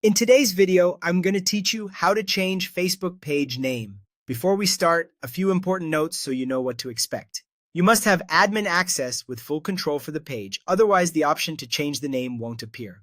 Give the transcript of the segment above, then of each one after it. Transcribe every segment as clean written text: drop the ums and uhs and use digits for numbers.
In today's video, I'm going to teach you how to change Facebook page name. Before we start, a few important notes so you know what to expect. You must have admin access with full control for the page, otherwise the option to change the name won't appear.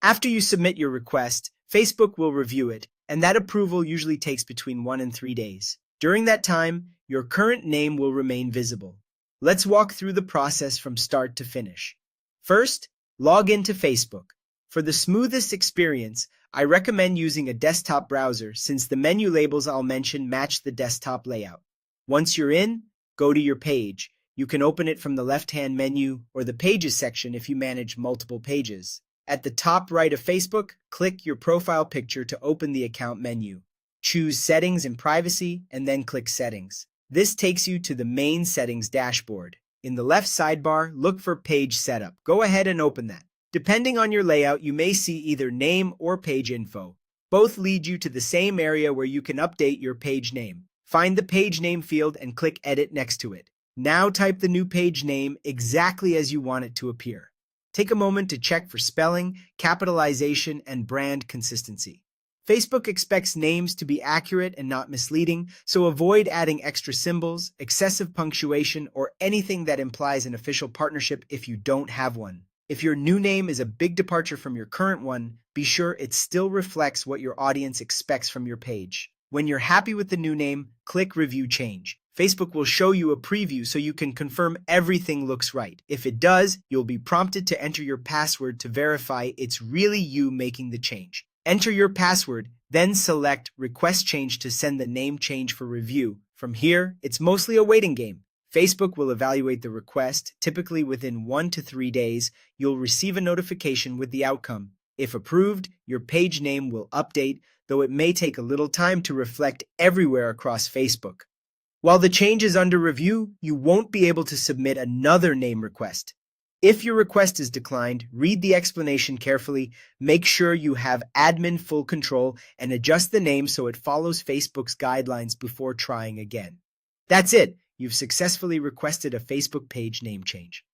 After you submit your request, Facebook will review it, and that approval usually takes between 1 and 3 days. During that time, your current name will remain visible. Let's walk through the process from start to finish. First, log into Facebook. For the smoothest experience, I recommend using a desktop browser since the menu labels I'll mention match the desktop layout. Once you're in, go to your page. You can open it from the left-hand menu or the Pages section if you manage multiple pages. At the top right of Facebook, click your profile picture to open the account menu. Choose Settings and Privacy and then click Settings. This takes you to the main settings dashboard. In the left sidebar, look for Page Setup. Go ahead and open that. Depending on your layout, you may see either name or page info. Both lead you to the same area where you can update your page name. Find the page name field and click Edit next to it. Now type the new page name exactly as you want it to appear. Take a moment to check for spelling, capitalization, and brand consistency. Facebook expects names to be accurate and not misleading, so avoid adding extra symbols, excessive punctuation, or anything that implies an official partnership if you don't have one. If your new name is a big departure from your current one, be sure it still reflects what your audience expects from your page. When you're happy with the new name, click Review Change. Facebook will show you a preview so you can confirm everything looks right. If it does, you'll be prompted to enter your password to verify it's really you making the change. Enter your password, then select Request Change to send the name change for review. From here, it's mostly a waiting game. Facebook will evaluate the request. Typically within 1 to 3 days, you'll receive a notification with the outcome. If approved, your page name will update, though it may take a little time to reflect everywhere across Facebook. While the change is under review, you won't be able to submit another name request. If your request is declined, read the explanation carefully, make sure you have admin full control, and adjust the name so it follows Facebook's guidelines before trying again. That's it. You've successfully requested a Facebook page name change.